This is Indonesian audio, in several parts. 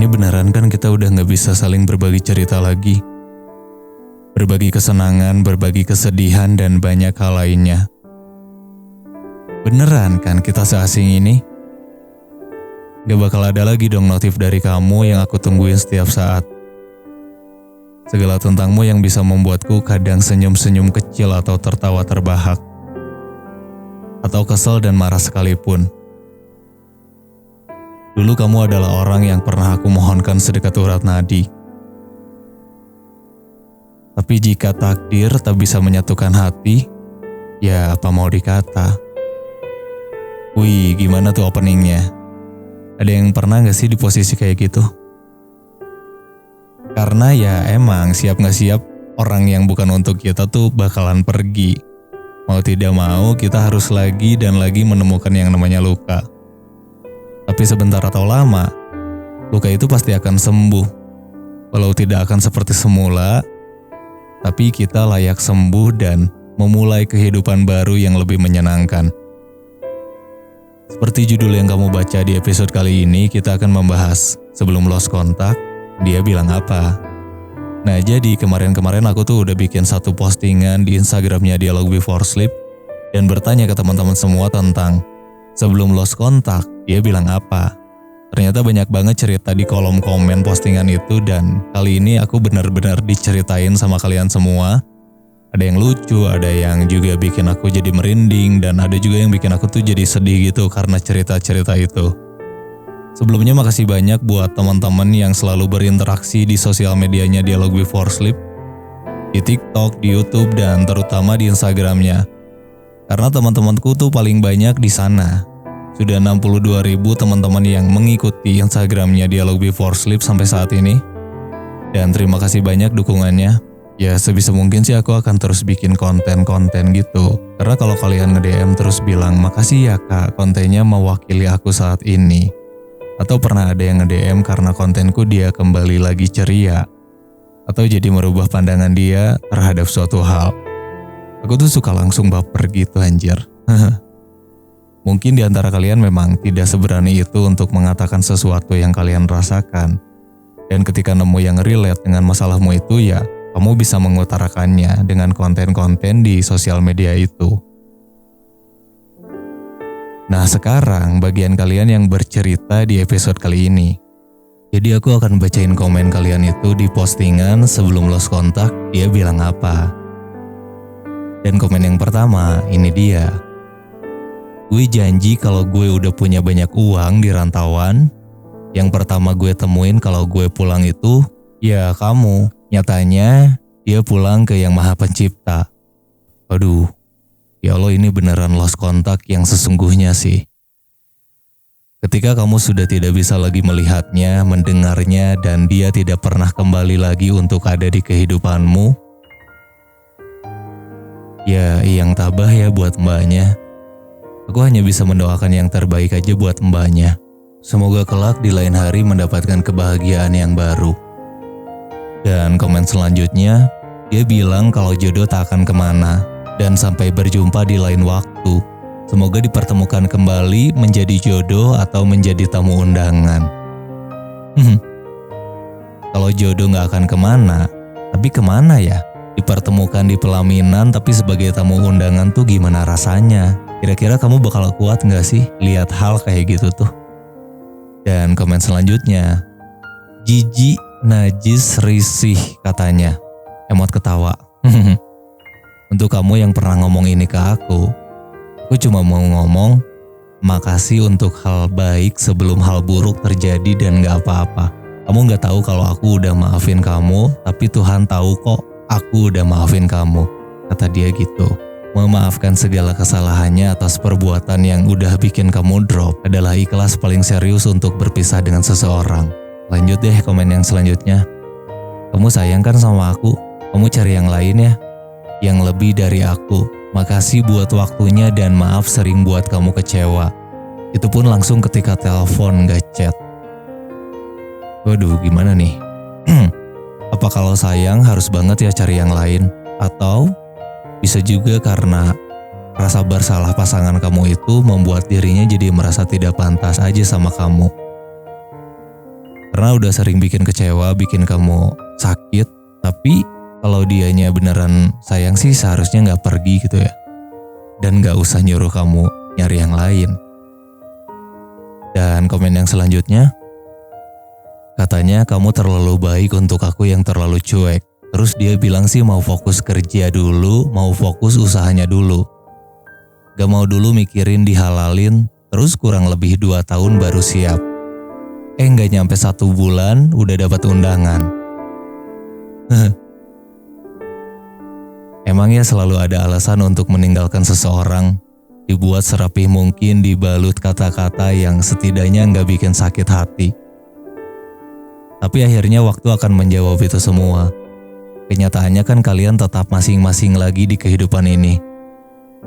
Ini beneran kan kita udah gak bisa saling berbagi cerita lagi. Berbagi kesenangan, berbagi kesedihan, dan banyak hal lainnya. Beneran kan kita seasing ini? Gak bakal ada lagi dong notif dari kamu yang aku tungguin setiap saat. Segala tentangmu yang bisa membuatku kadang senyum-senyum kecil atau tertawa terbahak. Atau kesel dan marah sekalipun. Dulu kamu adalah orang yang pernah aku mohonkan sedekat urat nadi. Tapi jika takdir tak bisa menyatukan hati, ya apa mau dikata. Wih, gimana tuh openingnya? Ada yang pernah gak sih di posisi kayak gitu? Karena ya emang siap gak siap orang yang bukan untuk kita tuh bakalan pergi. Mau tidak mau kita harus lagi dan lagi menemukan yang namanya luka. Tapi sebentar atau lama, luka itu pasti akan sembuh. Walau tidak akan seperti semula, tapi kita layak sembuh dan memulai kehidupan baru yang lebih menyenangkan. Seperti judul yang kamu baca di episode kali ini, kita akan membahas sebelum lost kontak, dia bilang apa. Nah, jadi kemarin-kemarin aku tuh udah bikin satu postingan di Instagramnya Dialog Before Sleep dan bertanya ke teman-teman semua tentang sebelum lost kontak, dia bilang apa. Ternyata banyak banget cerita di kolom komen postingan itu dan kali ini aku benar-benar diceritain sama kalian semua. Ada yang lucu, ada yang juga bikin aku jadi merinding, dan ada juga yang bikin aku tuh jadi sedih gitu karena cerita-cerita itu. Sebelumnya makasih banyak buat teman-teman yang selalu berinteraksi di sosial medianya Dialog Before Sleep, di TikTok, di YouTube, dan terutama di Instagramnya. Karena teman-temanku tuh paling banyak di sana. Sudah 62.000 teman-teman yang mengikuti Instagramnya Dialog Before Sleep sampai saat ini. Dan terima kasih banyak dukungannya. Ya sebisa mungkin sih aku akan terus bikin konten-konten gitu. Karena kalau kalian nge-DM terus bilang makasih ya kak, kontennya mewakili aku saat ini. Atau pernah ada yang nge-DM karena kontenku dia kembali lagi ceria. Atau jadi merubah pandangan dia terhadap suatu hal. Aku tuh suka langsung baper gitu anjir. Mungkin di antara kalian memang tidak seberani itu untuk mengatakan sesuatu yang kalian rasakan. Dan ketika nemu yang relate dengan masalahmu itu ya, kamu bisa mengutarakannya dengan konten-konten di sosial media itu. Nah sekarang bagian kalian yang bercerita di episode kali ini. Jadi aku akan bacain komen kalian itu di postingan sebelum lost kontak, dia bilang apa. Dan komen yang pertama, ini dia. Gue janji kalau gue udah punya banyak uang di rantauan, yang pertama gue temuin kalau gue pulang itu, ya kamu. Nyatanya, dia pulang ke Yang Maha Pencipta. Waduh, ya Allah ini beneran lost kontak yang sesungguhnya sih. Ketika kamu sudah tidak bisa lagi melihatnya, mendengarnya, dan dia tidak pernah kembali lagi untuk ada di kehidupanmu, ya yang tabah ya buat mbaknya. Aku hanya bisa mendoakan yang terbaik aja buat mbaknya. Semoga kelak di lain hari mendapatkan kebahagiaan yang baru. Dan komen selanjutnya, dia bilang kalau jodoh tak akan kemana. Dan sampai berjumpa di lain waktu. Semoga dipertemukan kembali menjadi jodoh atau menjadi tamu undangan. Kalau jodoh gak akan kemana, tapi kemana ya? Dipertemukan di pelaminan tapi sebagai tamu undangan tuh gimana rasanya? Kira-kira kamu bakal kuat gak sih lihat hal kayak gitu tuh? Dan komen selanjutnya, jijik, najis, risih katanya. Emot ketawa. Untuk kamu yang pernah ngomong ini ke aku cuma mau ngomong makasih untuk hal baik sebelum hal buruk terjadi dan gak apa-apa. Kamu gak tahu kalau aku udah maafin kamu, tapi Tuhan tahu kok aku udah maafin kamu. Kata dia gitu. Memaafkan segala kesalahannya atas perbuatan yang udah bikin kamu drop adalah ikhlas paling serius untuk berpisah dengan seseorang. Lanjut deh komen yang selanjutnya. Kamu sayang kan sama aku? Kamu cari yang lain ya? Yang lebih dari aku. Makasih buat waktunya dan maaf sering buat kamu kecewa. Itu pun langsung ketika telepon gak chat. Waduh gimana nih? Apa kalau sayang harus banget ya cari yang lain? Atau bisa juga karena rasa bersalah pasangan kamu itu membuat dirinya jadi merasa tidak pantas aja sama kamu. Karena udah sering bikin kecewa, bikin kamu sakit. Tapi kalau dianya beneran sayang sih seharusnya gak pergi gitu ya. Dan gak usah nyuruh kamu nyari yang lain. Dan komen yang selanjutnya, katanya kamu terlalu baik untuk aku yang terlalu cuek. Terus dia bilang sih mau fokus kerja dulu, mau fokus usahanya dulu. Gak mau dulu mikirin dihalalin, terus kurang lebih 2 tahun baru siap. Gak nyampe 1 bulan udah dapat undangan. Emangnya selalu ada alasan untuk meninggalkan seseorang, dibuat serapih mungkin, dibalut kata-kata yang setidaknya gak bikin sakit hati. Tapi akhirnya waktu akan menjawab itu semua. Kenyataannya kan kalian tetap masing-masing lagi di kehidupan ini.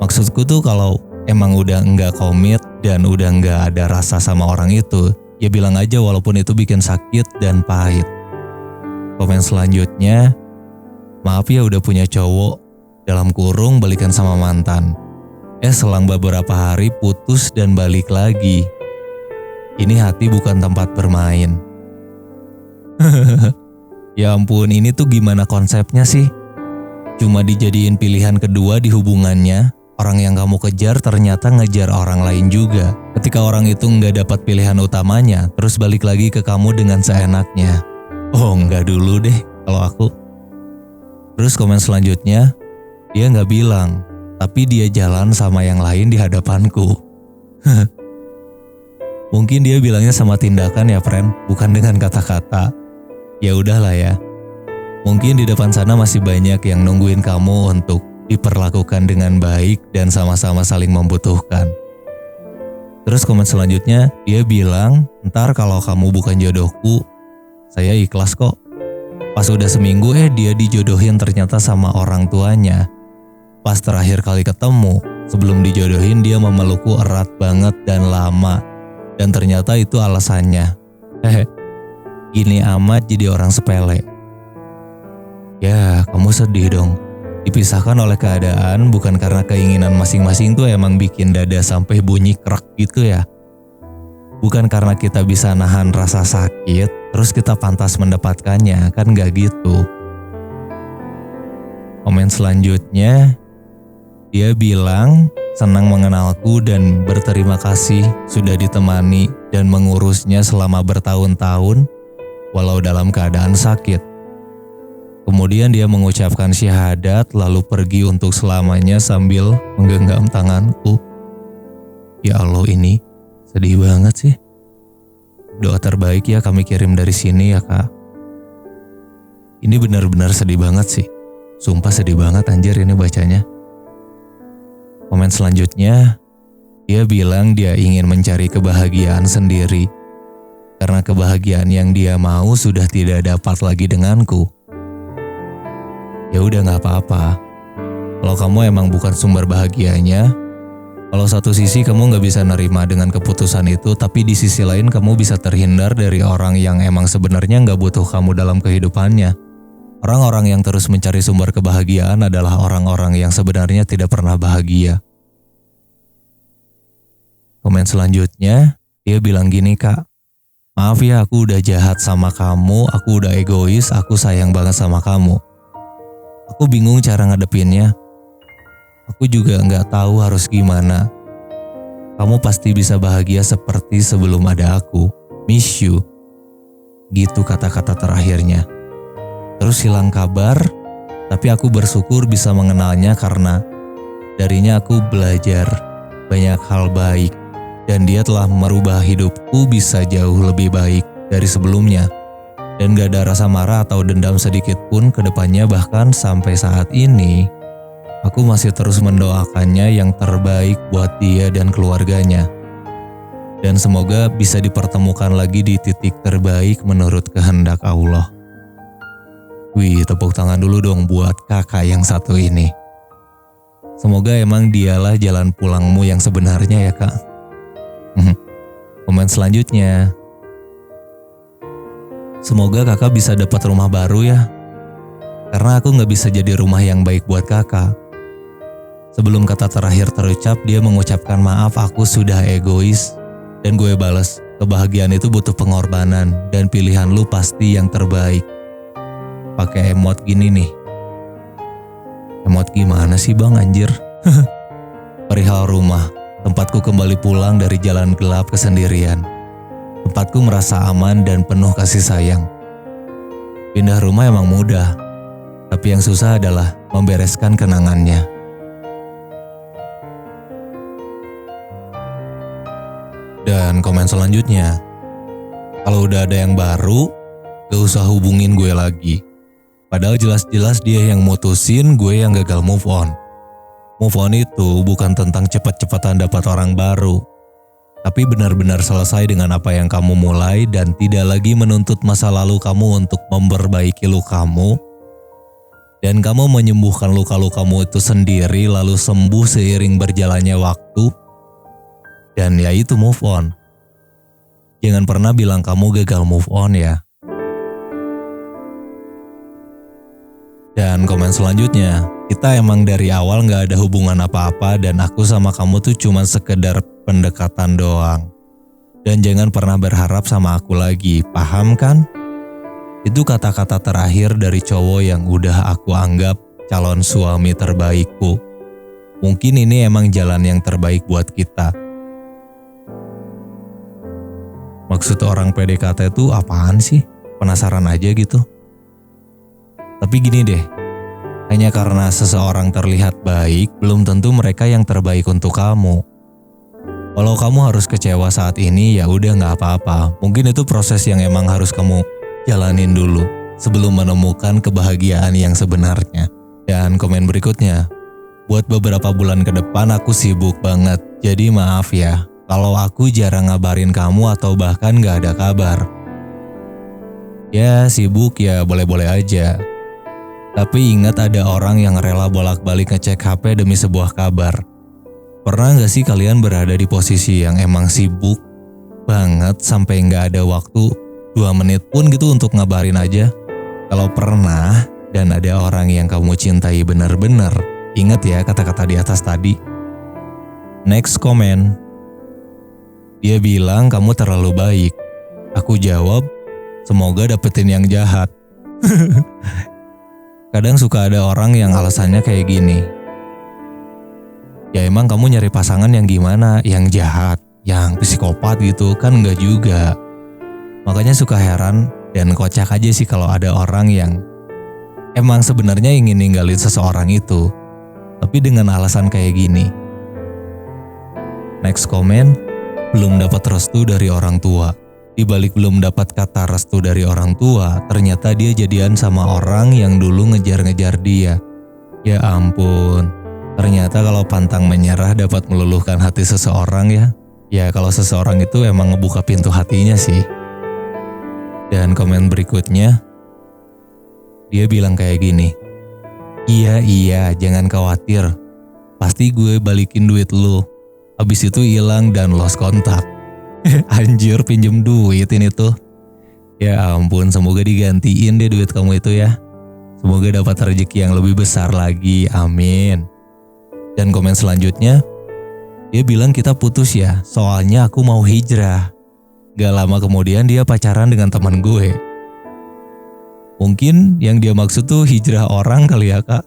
Maksudku tuh kalau emang udah nggak komit dan udah nggak ada rasa sama orang itu, ya bilang aja walaupun itu bikin sakit dan pahit. Komen selanjutnya, maaf ya udah punya cowok, dalam kurung balikan sama mantan. Selang beberapa hari putus dan balik lagi. Ini hati bukan tempat bermain. Ya ampun, ini tuh gimana konsepnya sih? Cuma dijadiin pilihan kedua di hubungannya, orang yang kamu kejar ternyata ngejar orang lain juga. Ketika orang itu nggak dapat pilihan utamanya, terus balik lagi ke kamu dengan seenaknya. Oh nggak dulu deh kalau aku. Terus komen selanjutnya, dia nggak bilang, tapi dia jalan sama yang lain di hadapanku. Mungkin dia bilangnya sama tindakan ya friend, bukan dengan kata-kata. Ya udahlah ya. Mungkin di depan sana masih banyak yang nungguin kamu untuk diperlakukan dengan baik dan sama-sama saling membutuhkan. Terus komen selanjutnya, dia bilang, ntar kalau kamu bukan jodohku, saya ikhlas kok. Pas udah seminggu dia dijodohin ternyata sama orang tuanya. Pas terakhir kali ketemu, sebelum dijodohin dia memelukku erat banget dan lama. Dan ternyata itu alasannya. Gini amat jadi orang sepele. Ya, kamu sedih dong. Dipisahkan oleh keadaan bukan karena keinginan masing-masing tuh emang bikin dada sampai bunyi krak gitu ya. Bukan karena kita bisa nahan rasa sakit, terus kita pantas mendapatkannya, kan gak gitu. Komen selanjutnya, dia bilang senang mengenalku dan berterima kasih sudah ditemani dan mengurusnya selama bertahun-tahun, walau dalam keadaan sakit. Kemudian dia mengucapkan syahadat lalu pergi untuk selamanya sambil menggenggam tanganku. Ya Allah, ini sedih banget sih. Doa terbaik ya kami kirim dari sini ya kak. Ini benar-benar sedih banget sih. Sumpah sedih banget anjir ini bacanya. Komen selanjutnya, dia bilang dia ingin mencari kebahagiaan sendiri. Karena kebahagiaan yang dia mau sudah tidak dapat lagi denganku. Ya udah gak apa-apa. Kalau kamu emang bukan sumber bahagianya, kalau satu sisi kamu gak bisa nerima dengan keputusan itu, tapi di sisi lain kamu bisa terhindar dari orang yang emang sebenarnya gak butuh kamu dalam kehidupannya. Orang-orang yang terus mencari sumber kebahagiaan adalah orang-orang yang sebenarnya tidak pernah bahagia. Komen selanjutnya, dia bilang gini kak. Maaf ya aku udah jahat sama kamu, aku udah egois, aku sayang banget sama kamu. Aku bingung cara ngadepinnya. Aku juga gak tahu harus gimana. Kamu pasti bisa bahagia seperti sebelum ada aku. Miss you. Gitu kata-kata terakhirnya. Terus hilang kabar, tapi aku bersyukur bisa mengenalnya karena darinya aku belajar banyak hal baik. Dan dia telah merubah hidupku bisa jauh lebih baik dari sebelumnya. Dan gak ada rasa marah atau dendam sedikit pun ke depannya, bahkan sampai saat ini aku masih terus mendoakannya yang terbaik buat dia dan keluarganya. Dan semoga bisa dipertemukan lagi di titik terbaik menurut kehendak Allah. Wih, tepuk tangan dulu dong buat kakak yang satu ini. Semoga emang dialah jalan pulangmu yang sebenarnya ya kak. Komen selanjutnya, semoga kakak bisa dapat rumah baru ya. Karena aku gak bisa jadi rumah yang baik buat kakak. Sebelum kata terakhir terucap, dia mengucapkan maaf aku sudah egois. Dan gue balas, kebahagiaan itu butuh pengorbanan dan pilihan lu pasti yang terbaik. Pakai emot gini nih. Emot gimana sih bang anjir? Perihal rumah, tempatku kembali pulang dari jalan gelap kesendirian. Tempatku merasa aman dan penuh kasih sayang. Pindah rumah emang mudah, tapi yang susah adalah membereskan kenangannya. Dan komen selanjutnya, kalau udah ada yang baru, gak usah hubungin gue lagi. Padahal jelas-jelas dia yang mutusin, gue yang gagal move on. Move on itu bukan tentang cepat-cepatan dapat orang baru, tapi benar-benar selesai dengan apa yang kamu mulai dan tidak lagi menuntut masa lalu kamu untuk memperbaiki lukamu. Dan kamu menyembuhkan luka-lukamu itu sendiri lalu sembuh seiring berjalannya waktu. Dan ya itu move on. Jangan pernah bilang kamu gagal move on ya. Dan komen selanjutnya, kita emang dari awal gak ada hubungan apa-apa dan aku sama kamu tuh cuma sekedar pendekatan doang. Dan jangan pernah berharap sama aku lagi, paham kan? Itu kata-kata terakhir dari cowok yang udah aku anggap calon suami terbaikku. Mungkin ini emang jalan yang terbaik buat kita. Maksud orang PDKT itu apaan sih? Penasaran aja gitu. Tapi gini deh, hanya karena seseorang terlihat baik, belum tentu mereka yang terbaik untuk kamu. Walau kamu harus kecewa saat ini, ya udah nggak apa-apa. Mungkin itu proses yang emang harus kamu jalanin dulu sebelum menemukan kebahagiaan yang sebenarnya. Dan komen berikutnya, buat beberapa bulan ke depan aku sibuk banget, jadi maaf ya kalau aku jarang ngabarin kamu atau bahkan nggak ada kabar. Ya sibuk ya boleh-boleh aja. Tapi ingat ada orang yang rela bolak-balik ngecek HP demi sebuah kabar. Pernah gak sih kalian berada di posisi yang emang sibuk banget sampai gak ada waktu 2 menit pun gitu untuk ngabarin aja? Kalau pernah dan ada orang yang kamu cintai benar-benar, ingat ya kata-kata di atas tadi. Next comment. Dia bilang kamu terlalu baik. Aku jawab, semoga dapetin yang jahat. Kadang suka ada orang yang alasannya kayak gini. Ya emang kamu nyari pasangan yang gimana? Yang jahat? Yang psikopat gitu? Kan enggak juga. Makanya suka heran dan kocak aja sih kalau ada orang yang emang sebenarnya ingin ninggalin seseorang itu, tapi dengan alasan kayak gini. Next comment, belum dapat restu dari orang tua. Di balik belum dapat kata restu dari orang tua, ternyata dia jadian sama orang yang dulu ngejar-ngejar dia. Ya ampun, ternyata kalau pantang menyerah dapat meluluhkan hati seseorang ya. Ya kalau seseorang itu emang ngebuka pintu hatinya sih. Dan komen berikutnya, dia bilang kayak gini. Iya, jangan khawatir. Pasti gue balikin duit lu. Habis itu hilang dan lost kontak. Anjir, pinjem duit ini tuh. Ya ampun, semoga digantiin deh duit kamu itu ya. Semoga dapat rezeki yang lebih besar lagi, amin. Dan komen selanjutnya, dia bilang kita putus ya, soalnya aku mau hijrah. Gak lama kemudian dia pacaran dengan teman gue. Mungkin yang dia maksud tuh hijrah orang kali ya kak.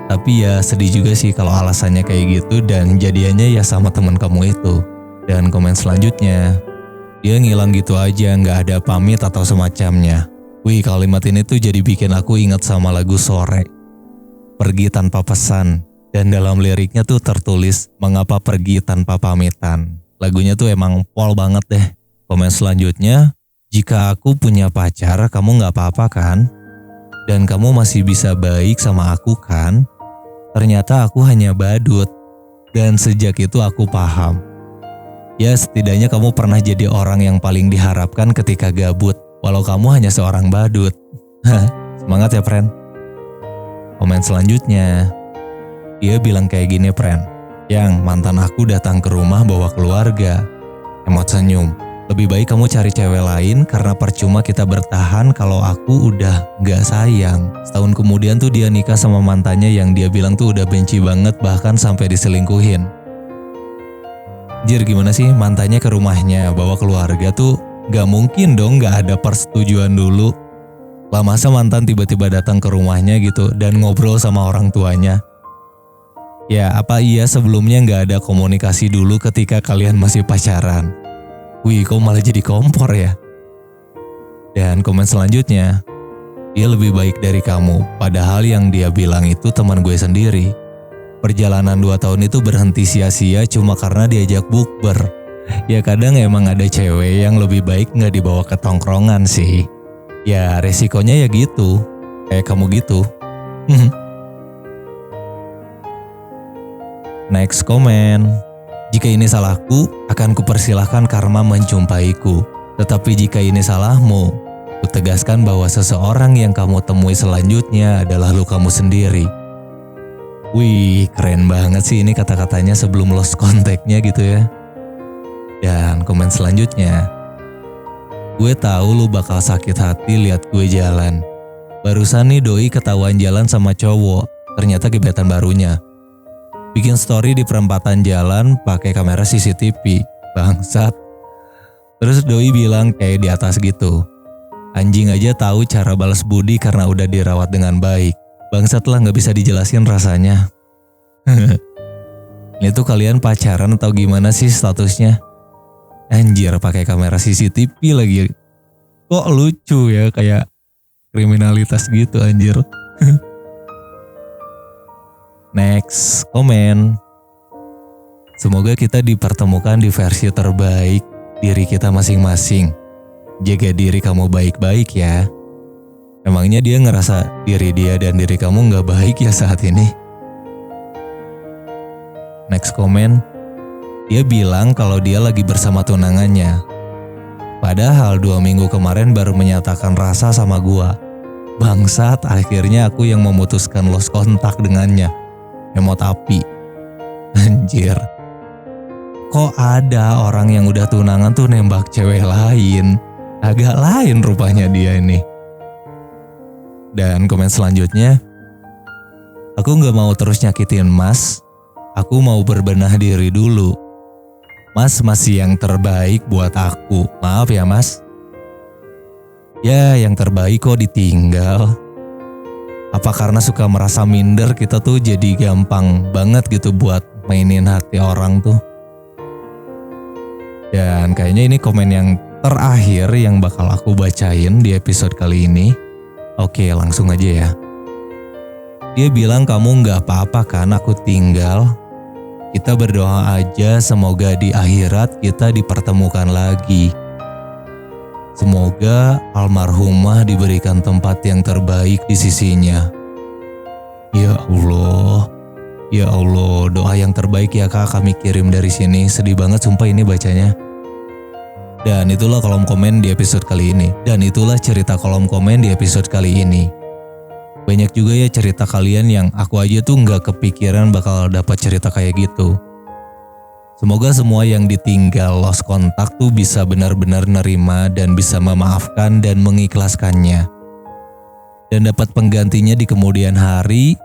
Tapi ya sedih juga sih kalau alasannya kayak gitu dan jadiannya ya sama teman kamu itu. Dan komen selanjutnya, dia ngilang gitu aja, gak ada pamit atau semacamnya. Wih, kalimat ini tuh jadi bikin aku ingat sama lagu Sore. Pergi tanpa pesan. Dan dalam liriknya tuh tertulis, mengapa pergi tanpa pamitan. Lagunya tuh emang pol banget deh. Komen selanjutnya, jika aku punya pacar, kamu gak apa-apa kan? Dan kamu masih bisa baik sama aku kan? Ternyata aku hanya badut. Dan sejak itu aku paham. Ya setidaknya kamu pernah jadi orang yang paling diharapkan ketika gabut. Walau kamu hanya seorang badut. Semangat ya friend. Komen selanjutnya. Dia bilang kayak gini friend. Yang mantan aku datang ke rumah bawa keluarga. Emot senyum. Lebih baik kamu cari cewek lain karena percuma kita bertahan kalau aku udah gak sayang. Setahun kemudian tuh dia nikah sama mantannya yang dia bilang tuh udah benci banget bahkan sampai diselingkuhin. Jir, gimana sih mantannya ke rumahnya bawa keluarga tuh? Gak mungkin dong gak ada persetujuan dulu. Lah masa mantan tiba-tiba datang ke rumahnya gitu dan ngobrol sama orang tuanya? Ya apa iya sebelumnya gak ada komunikasi dulu ketika kalian masih pacaran? Wih, kok malah jadi kompor ya? Dan komen selanjutnya, dia lebih baik dari kamu, padahal yang dia bilang itu teman gue sendiri. Perjalanan 2 tahun itu berhenti sia-sia cuma karena diajak bukber. Ya kadang emang ada cewek yang lebih baik gak dibawa ke tongkrongan sih. Ya resikonya ya gitu, kayak kamu gitu. Next comment. Jika ini salahku, akan kupersilahkan karma menjumpaiku. Tetapi jika ini salahmu, kutegaskan bahwa seseorang yang kamu temui selanjutnya adalah lu kamu sendiri. Wih, keren banget sih ini kata-katanya sebelum lost contact-nya gitu ya. Dan komen selanjutnya. Gue tahu lu bakal sakit hati lihat gue jalan. Barusan nih doi ketahuan jalan sama cowok, ternyata gebetan barunya. Bikin story di perempatan jalan pakai kamera CCTV. Bangsat. Terus doi bilang kayak di atas gitu. Anjing aja tahu cara balas budi karena udah dirawat dengan baik. Bangsat lah, gak bisa dijelasin rasanya. Ini tuh kalian pacaran atau gimana sih statusnya? Anjir, pakai kamera CCTV lagi. Kok lucu ya, kayak kriminalitas gitu anjir. Next komen. Semoga kita dipertemukan di versi terbaik diri kita masing-masing. Jaga diri kamu baik-baik ya. Emangnya dia ngerasa diri dia dan diri kamu gak baik ya saat ini? Next komen. Dia bilang kalau dia lagi bersama tunangannya. Padahal 2 minggu kemarin baru menyatakan rasa sama gua. Bangsat, akhirnya aku yang memutuskan lost kontak dengannya. Emot api. Anjir. Kok ada orang yang udah tunangan tuh nembak cewek lain? Agak lain rupanya dia ini. Dan komen selanjutnya. Aku gak mau terus nyakitin Mas. Aku mau berbenah diri dulu. Mas masih yang terbaik buat aku. Maaf ya Mas. Ya yang terbaik kok ditinggal. Apa karena suka merasa minder kita tuh jadi gampang banget gitu buat mainin hati orang tuh. Dan kayaknya ini komen yang terakhir yang bakal aku bacain di episode kali ini. Oke, langsung aja ya. Dia bilang kamu gak apa-apa kan aku tinggal. Kita berdoa aja semoga di akhirat kita dipertemukan lagi. Semoga almarhumah diberikan tempat yang terbaik di sisinya. Ya Allah, ya Allah, doa yang terbaik ya kak kami kirim dari sini. Sedih banget sumpah ini bacanya. Dan itulah kolom komen di episode kali ini. Dan itulah cerita kolom komen di episode kali ini. Banyak juga ya cerita kalian yang aku aja tuh gak kepikiran bakal dapat cerita kayak gitu. Semoga semua yang ditinggal lost kontak tuh bisa benar-benar nerima dan bisa memaafkan dan mengikhlaskannya. Dan dapat penggantinya di kemudian hari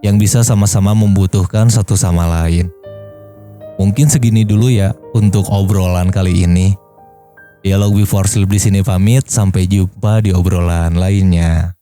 yang bisa sama-sama membutuhkan satu sama lain. Mungkin segini dulu ya untuk obrolan kali ini. Dialog Before Sleep di sini pamit, sampai jumpa di obrolan lainnya.